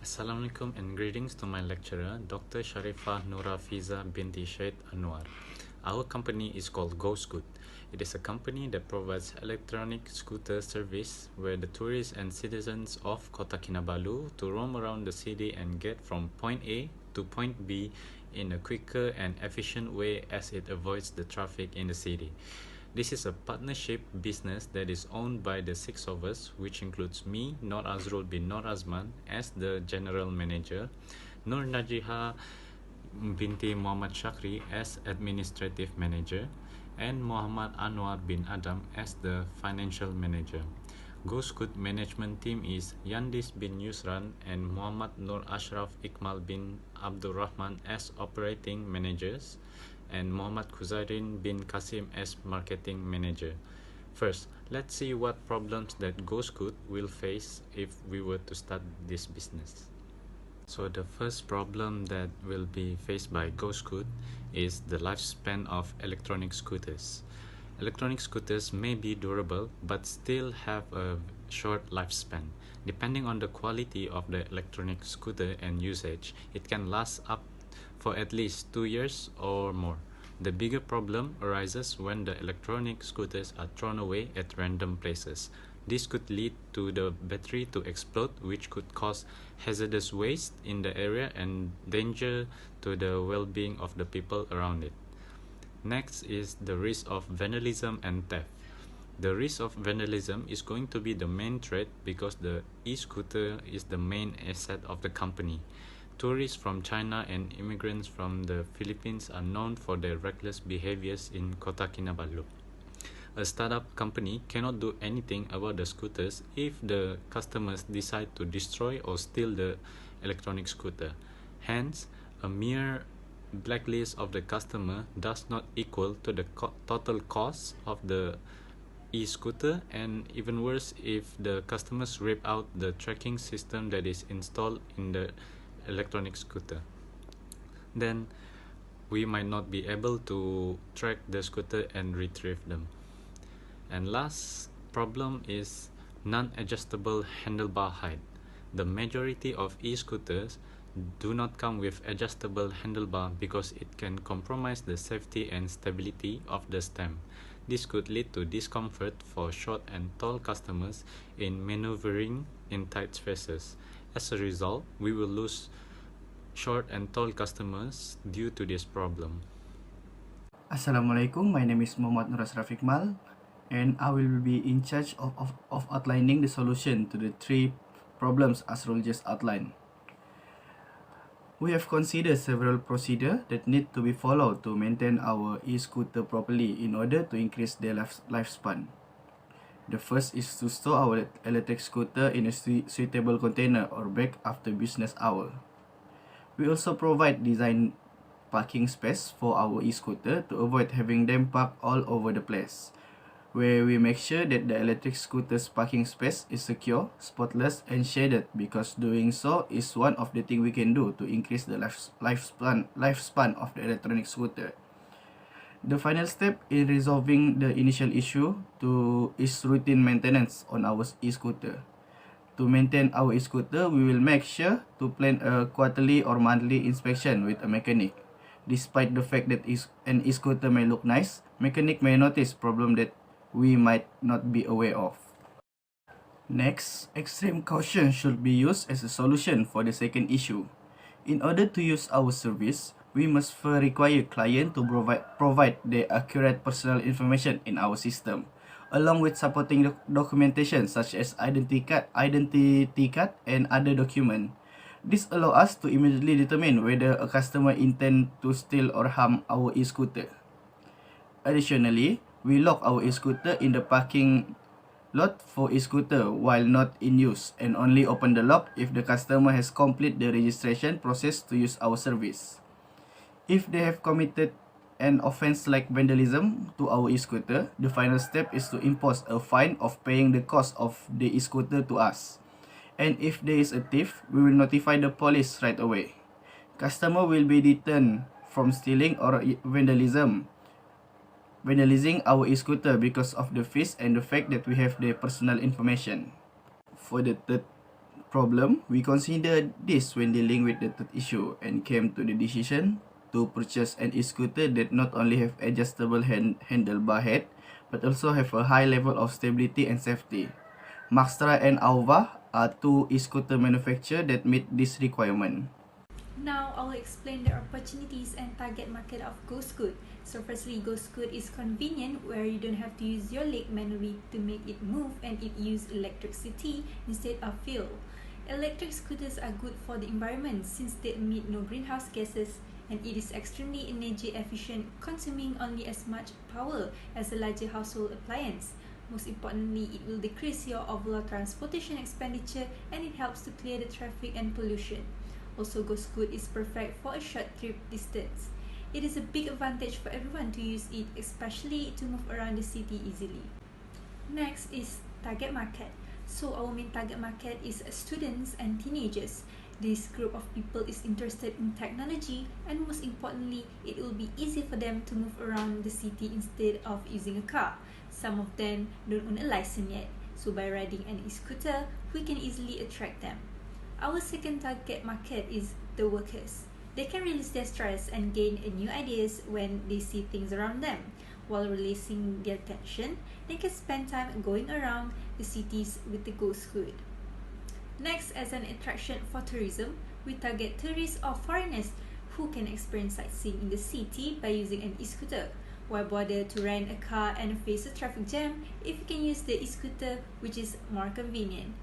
Assalamualaikum and greetings to my lecturer, Dr. Sharifah Noora Fiza binti Syed ANUWAR. Our company is called GoScoot. It is a company that provides electronic scooter service where the tourists and citizens of Kota Kinabalu to roam around the city and get from point A to point B in a quicker and efficient way as it avoids the traffic in the city. This is a partnership business that is owned by the six of us, which includes me, Noor Asrul bin Noor Azman, as the general manager, Noor NAJEEHA binti Muhammad SHAKRI as administrative manager, and Muhammad Anwar bin Adam as the financial manager. GoScoot management team is YANDIS bin YUSRAN and Muhammad Noor Ashraf IKMAL bin ABDUL Rahman as operating managers, and Muhammad KHUZEIREN bin KASSIM as marketing manager. First, let's see what problems that GoScoot will face if we were to start this business. So the first problem that will be faced by GoScoot is the lifespan of electronic scooters. Electronic scooters may be durable but still have a short lifespan. Depending on the quality of the electronic scooter and usage, it can last up for at least 2 years or more. The bigger problem arises when the electronic scooters are thrown away at random places. This could lead to the battery to explode, which could cause hazardous waste in the area and danger to the well-being of the people around it. Next is the risk of vandalism and theft. The risk of vandalism is going to be the main threat because the e-scooter is the main asset of the company. Tourists from China and immigrants from the Philippines are known for their reckless behaviors in Kota Kinabalu. A startup company cannot do anything about the scooters if the customers decide to destroy or steal the electronic scooter. Hence, a mere blacklist of the customer does not equal to the total cost of the e-scooter, and even worse if the customers rip out the tracking system that is installed in the electronic scooter. Then we might not be able to track the scooter and retrieve them. And last problem is non-adjustable handlebar height. The majority of e-scooters do not come with adjustable handlebar because it can compromise the safety and stability of the stem. This could lead to discomfort for short and tall customers in maneuvering in tight spaces. As a result, we will lose short and tall customers due to this problem. Assalamualaikum, my name is Muhammad Noor Asraf IKMAL, and I will be in charge of outlining the solution to the three problems Asrul just outlined. We have considered several procedures that need to be followed to maintain our e-scooter properly in order to increase their lifespan. The first is to store our electric scooter in a suitable container or bag after business hour. We also provide design parking space for our e-scooter to avoid having them parked all over the place, where we make sure that the electric scooter's parking space is secure, spotless, and shaded, because doing so is one of the things we can do to increase the lifespan of the electronic scooter. The final step in resolving the initial issue is routine maintenance on our e-scooter. To maintain our e-scooter, we will make sure to plan a quarterly or monthly inspection with a mechanic. Despite the fact that an e-scooter may look nice, mechanic may notice problems that we might not be aware of. Next, extreme caution should be used as a solution for the second issue. In order to use our service, we must first require client to provide their accurate personal information in our system, along with supporting documentation such as identity card and other documents. This allows us to immediately determine whether a customer intends to steal or harm our e-scooter. Additionally, we lock our e-scooter in the parking lot for e-scooter while not in use, and only open the lock if the customer has completed the registration process to use our service. If they have committed an offense like vandalism to our e-scooter, the final step is to impose a fine of paying the cost of the e-scooter to us. And if there is a thief, we will notify the police right away. Customer will be deterred from stealing or vandalizing our e-scooter because of the fees and the fact that we have their personal information. For the third problem, we considered this when dealing with the third issue and came to the decision to purchase an e-scooter that not only have adjustable handlebar head but also have a high level of stability and safety. Maxtra and ANUWAR are two e-scooter manufacturers that meet this requirement. Now I will explain the opportunities and target market of GoScoot. So firstly, GoScoot is convenient where you don't have to use your leg manually to make it move, and it uses electricity instead of fuel. Electric scooters are good for the environment since they emit no greenhouse gases, and it is extremely energy efficient, consuming only as much power as a larger household appliance. Most importantly, it will decrease your overall transportation expenditure, and it helps to clear the traffic and pollution. Also, GoScoot is perfect for a short trip distance. It is a big advantage for everyone to use it, especially to move around the city easily. Next is target market. So our main target market is students and teenagers. This group of people is interested in technology, and most importantly, it will be easy for them to move around the city instead of using a car. Some of them don't own a license yet, so by riding an e-scooter, we can easily attract them. Our second target market is the workers. They can release their stress and gain new ideas when they see things around them. While releasing their tension, they can spend time going around the cities with the GoScoot. Next, as an attraction for tourism, we target tourists or foreigners who can experience sightseeing in the city by using an e-scooter. Why bother to rent a car and face a traffic jam if you can use the e-scooter, which is more convenient?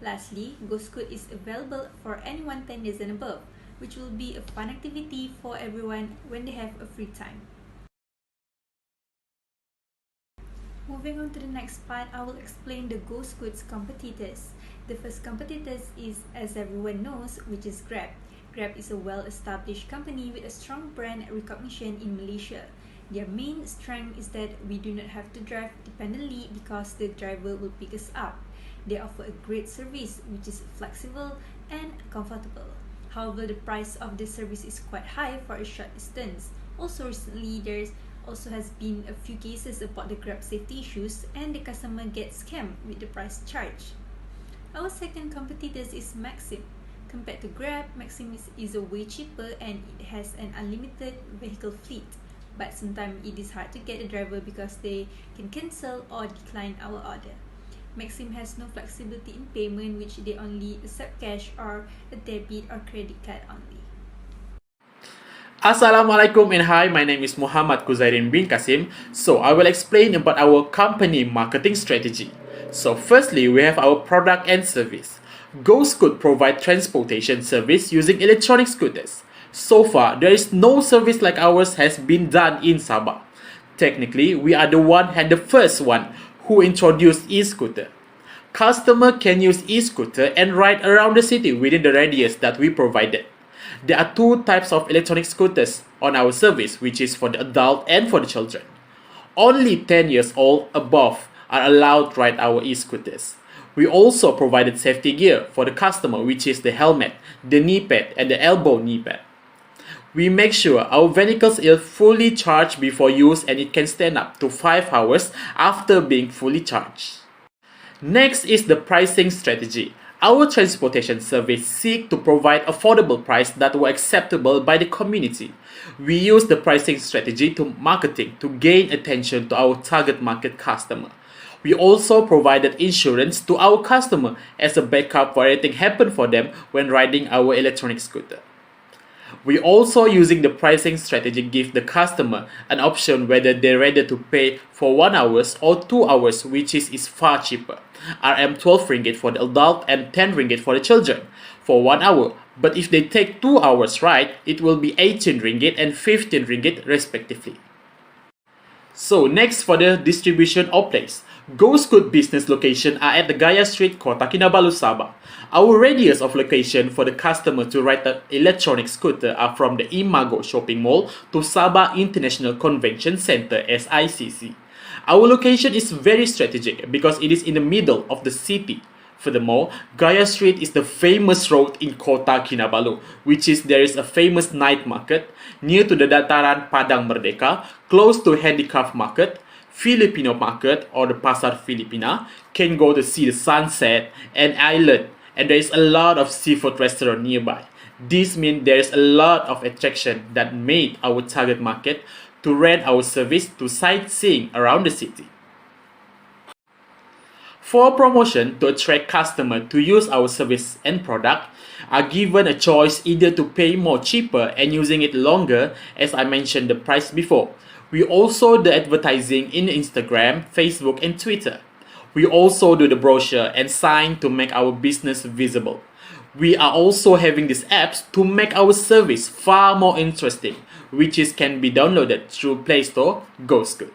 Lastly, GoScoot is available for anyone 10 years and above, which will be a fun activity for everyone when they have a free time. Moving on to the next part, I will explain the GoScoot's competitors. The first competitors is, as everyone knows, which is Grab. Grab is a well-established company with a strong brand recognition in Malaysia. Their main strength is that we do not have to drive dependently because the driver will pick us up. They offer a great service which is flexible and comfortable. However, the price of the service is quite high for a short distance. Also recently, there also has been a few cases about the Grab safety issues, and the customer gets scammed with the price charged. Our second competitor is Maxim. Compared to Grab, Maxim is a way cheaper and it has an unlimited vehicle fleet. But sometimes it is hard to get a driver because they can cancel or decline our order. Maxim has no flexibility in payment, which they only accept cash or a debit or credit card only. Assalamualaikum and hi, my name is Muhammad KHUZEIREN bin KASSIM. So I will explain about our company marketing strategy. So firstly, we have our product and service. GoScoot provide transportation service using electronic scooters. So far, there is no service like ours has been done in Sabah. Technically, we are the one and the first one who introduced e-scooter. Customer can use e-scooter and ride around the city within the radius that we provided. There are two types of electronic scooters on our service, which is for the adult and for the children. Only 10 years old above are allowed to ride our e-scooters. We also provided safety gear for the customer, which is the helmet, the knee pad, and the elbow knee pad. We make sure our vehicles are fully charged before use, and it can stand up to 5 hours after being fully charged. Next is the pricing strategy. Our transportation service seeks to provide affordable price that were acceptable by the community. We use the pricing strategy to marketing to gain attention to our target market customer. We also provided insurance to our customer as a backup for anything happen for them when riding our electronic scooter. We also using the pricing strategy give the customer an option whether they're ready to pay for 1 hour or 2 hours, which is far cheaper. RM12 ringgit for the adult and 10 ringgit for the children for 1 hour. But if they take 2 hours ride, it will be 18 ringgit and 15 ringgit respectively. So next for the distribution of place. GoScoot business location are at the Gaya Street, Kota Kinabalu, Sabah. Our radius of location for the customer to ride the electronic scooter are from the Imago Shopping Mall to Sabah International Convention Center (SICC). Our location is very strategic because it is in the middle of the city. Furthermore, Gaya Street is the famous road in Kota Kinabalu, which is there is a famous night market near to the Dataran Padang Merdeka, close to handicraft market, Filipino market or the Pasar Filipina, can go to see the sunset and island and there is a lot of seafood restaurant nearby. This means there is a lot of attraction that made our target market to rent our service to sightseeing around the city. For promotion to attract customers to use our service and product, are given a choice either to pay more cheaper and using it longer, as I mentioned the price before. We also do advertising in Instagram, Facebook and Twitter. We also do the brochure and sign to make our business visible. We are also having these apps to make our service far more interesting, which can be downloaded through Play Store, GoScoot.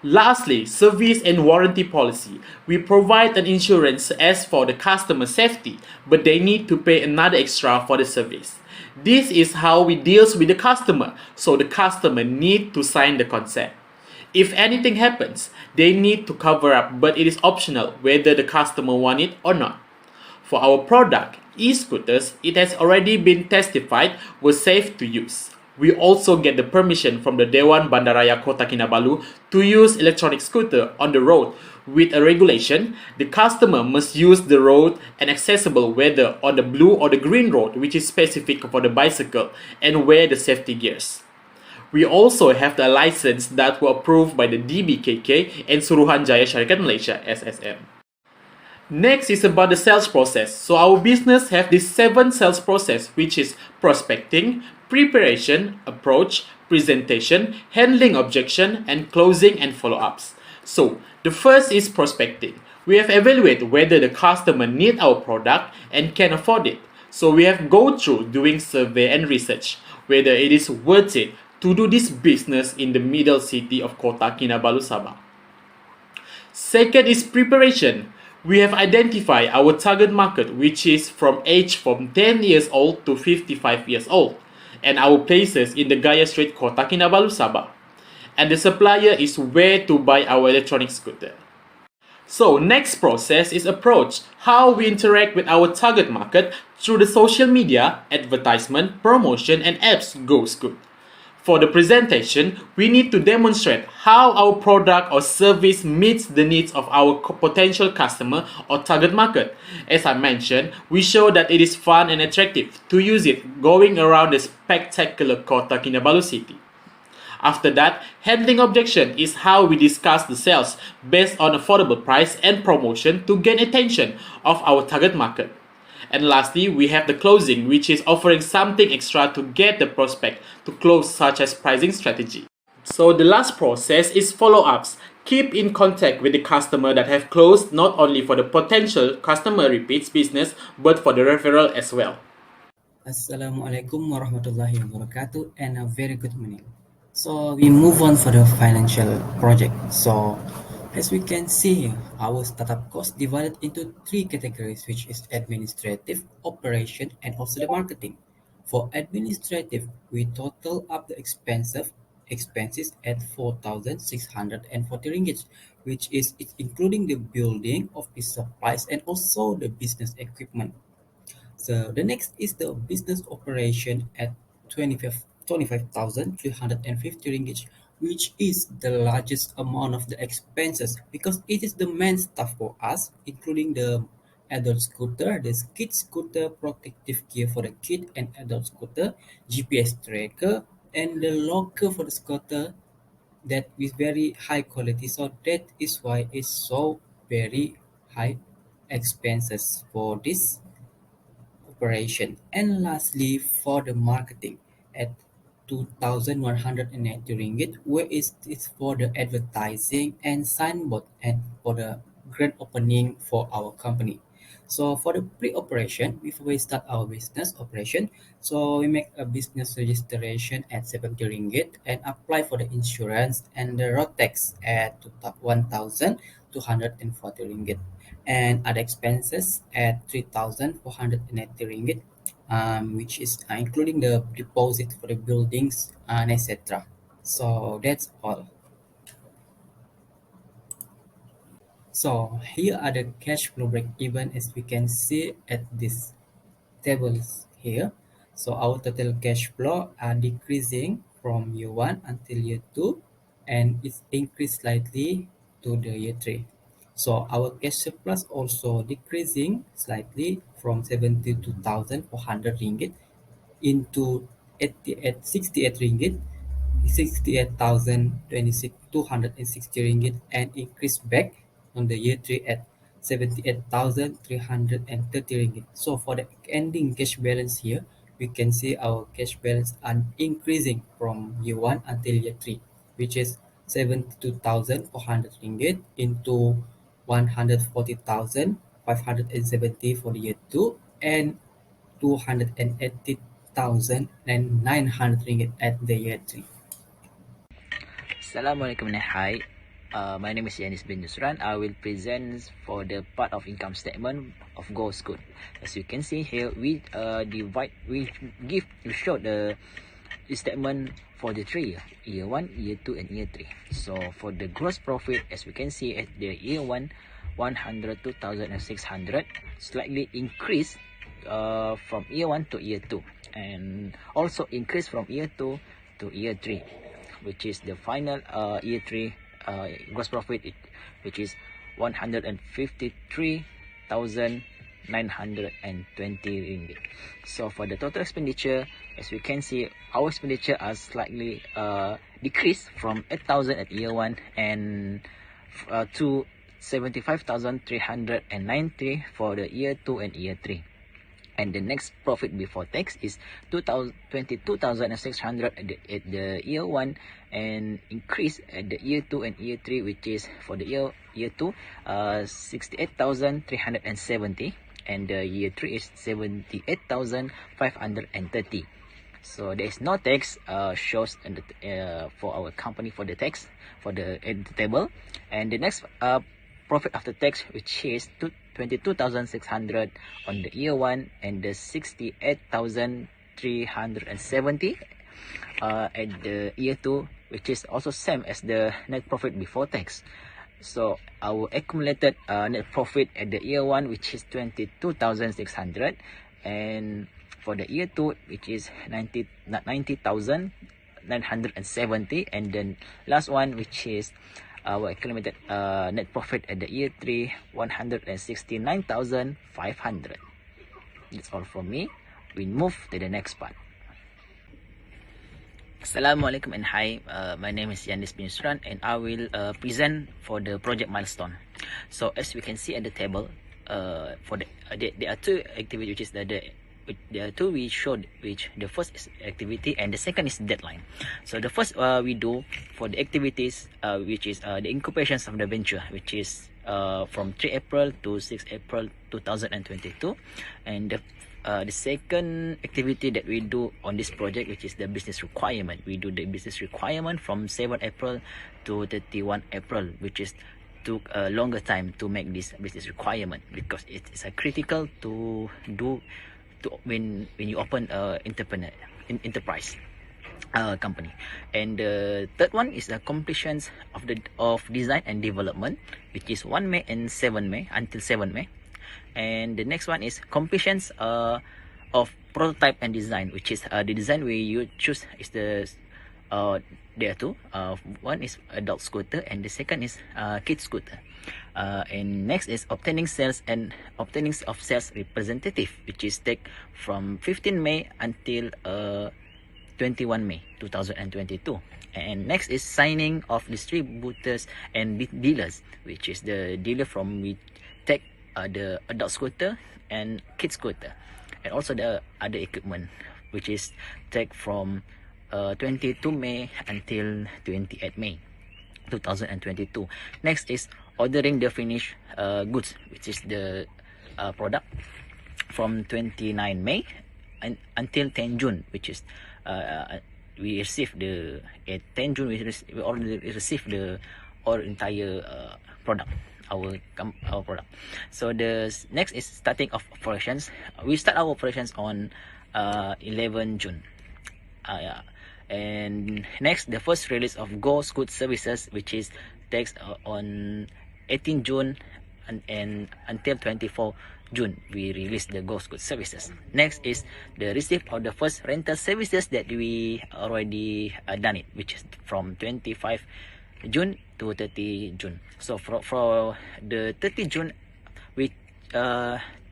Lastly, service and warranty policy. We provide an insurance as for the customer safety, but they need to pay another extra for the service. This is how we deal with the customer, so the customer need to sign the consent. If anything happens, they need to cover up, but it is optional whether the customer want it or not. For our product, e-scooters, it has already been testified was safe to use. We also get the permission from the Dewan Bandaraya Kota Kinabalu to use electronic scooter on the road. With a regulation, the customer must use the road and accessible whether on the blue or the green road, which is specific for the bicycle, and wear the safety gears. We also have the license that were approved by the DBKK and Suruhanjaya Syarikat Malaysia (SSM). Next is about the sales process. So our business have this 7 sales process, which is prospecting, preparation, approach, presentation, handling objection, and closing and follow-ups. So the first is prospecting. We have evaluated whether the customer need our product and can afford it. So we have go through doing survey and research whether it is worth it to do this business in the middle city of Kota Kinabalu, Sabah. Second is preparation. We have identified our target market, which is from 10 years old to 55 years old, and our places in the Gaya Street, Kota Kinabalu, Sabah. And the supplier is where to buy our electronic scooter. So next process is approach, how we interact with our target market through the social media, advertisement, promotion, and apps GoScoot. For the presentation, we need to demonstrate how our product or service meets the needs of our potential customer or target market. As I mentioned, we show that it is fun and attractive to use it going around the spectacular Kota Kinabalu city. After that, handling objection is how we discuss the sales based on affordable price and promotion to gain attention of our target market. And lastly, we have the closing, which is offering something extra to get the prospect to close, such as pricing strategy. So the last process is follow-ups. Keep in contact with the customer that have closed not only for the potential customer repeats business, but for the referral as well. Assalamualaikum warahmatullahi wabarakatuh and a very good morning. So we move on for the financial project. So as we can see, our startup cost divided into 3 categories, which is administrative, operation, and also the marketing. For administrative, we total up the expenses at 4,640 ringgit, which is it's including the building of the supplies and also the business equipment. So the next is the business operation at 25,350 ringgit, which is the largest amount of the expenses because it is the main stuff for us, including the adult scooter, the kid scooter, protective gear for the kid and adult scooter, GPS tracker, and the locker for the scooter that is very high quality. So that is why it's so very high expenses for this operation. And lastly, for the marketing at 2,180 ringgit, where is this for the advertising and signboard and for the grand opening for our company. So for the pre-operation, before we start our business operation, so we make a business registration at 70 ringgit and apply for the insurance and the road tax at 1,240 ringgit and other expenses at 3,480 ringgit, which is including the deposit for the buildings and etc. So that's all. So here are the cash flow break even as we can see at this tables here. So our total cash flow are decreasing from year 1 until year 2 and it's increased slightly to the year 3. So our cash surplus also decreasing slightly from 72,400 ringgit into 68 ringgit, 68,260 ringgit, and increase back on the year 3 at 78,330 ringgit. So for the ending cash balance here, we can see our cash balance are increasing from year 1 until year 3, which is 72,400 ringgit into 140,570 for the year 2 and 280,900 ringgit at the year 3. Assalamualaikum and hi. My name is YANDIS bin YUSRAN. I will present for the part of income statement of Go School. As you can see here, we show the statement for the 3 year 1, year 2, and year 3. So for the gross profit, as we can see at the year 1, 102,600, slightly increased from year 1 to year 2, and also increased from year 2 to year 3, which is the final year 3 gross profit, which is 153,920 ringgit. So for the total expenditure, as we can see, our expenditure are slightly decreased from 8,000 at year 1 and to 75,390 for the year 2 and year 3. And the next profit before tax is 22,600 at the year 1, and increase at the year 2 and year 3, which is for the year 2 68,370, and the year 3 is 78,530. So there is no tax shows in the, for our company for the tax for the table. And the next profit after tax, which is 22,600 on the year 1 and the 68,370 at the year 2, which is also same as the net profit before tax. So our accumulated net profit at the year 1, which is 22,600, and for the year 2, which is 90,970, and then last one, which is our accumulated net profit at the year 3, 169,500. That's all from me. We move to the next part. Assalamualaikum and hi. My name is YANDIS bin YUSRAN, and I will present for the project milestone. So as we can see at the table, for there are two activities, which is there are two we showed, which the first is activity and the second is deadline. So the first we do for the activities, which is the incubations of the venture, which is from 3 April to 6 April 2022, and the second activity that we do on this project, which is the business requirement. We do the business requirement from 7 April to 31 April, which is took a longer time to make this business requirement, because it is a critical to do when you open enterprise company. And the third one is the completions of design and development, which is 1 May and 7 May until 7 May. And the next one is completions of prototype and design, which is the design you choose is the there are two. One is adult scooter and the second is kids scooter. And next is obtaining sales and obtaining of sales representative, which is take from 15 May until 21 May 2022. And next is signing of distributors and dealers, which is the dealer from we take the adult scooter and kids scooter, and also the other equipment, which is take from 22 May until 28 May 2022. Next is ordering the finished goods, which is the product from 29 May until 10 June, which is we receive the 10 June we already receive the all entire product, our product. So the next is starting of operations. We start our operations on 11 June. Yeah. And next, the first release of Go Scoot services, which is takes on 18 June and until 24 June, we release the Go Scoot services. Next is the receipt of the first rental services that we already done it, which is from 25 June to 30 June. So for the 30 June, we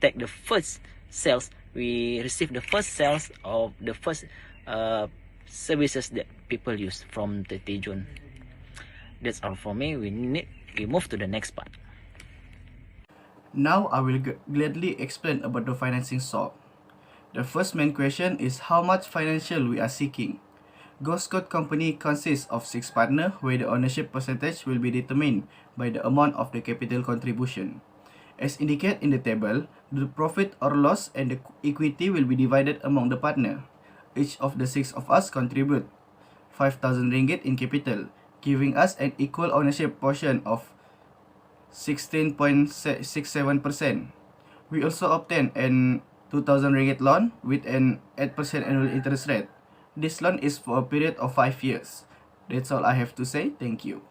take the first sales. We receive the first sales of the first services that people use from 30 June. That's all for me. We move to the next part. Now I will gladly explain about the financing SOP. The first main question is how much financial we are seeking. GoScode company consists of 6 partners where the ownership percentage will be determined by the amount of the capital contribution. As indicated in the table, the profit or loss and the equity will be divided among the partner. Each of the 6 of us contribute 5,000 ringgit in capital, giving us an equal ownership portion of 16.67%. We also obtain an 2,000 ringgit loan with an 8% annual interest rate. This loan is for a period of 5 years. That's all I have to say. Thank you.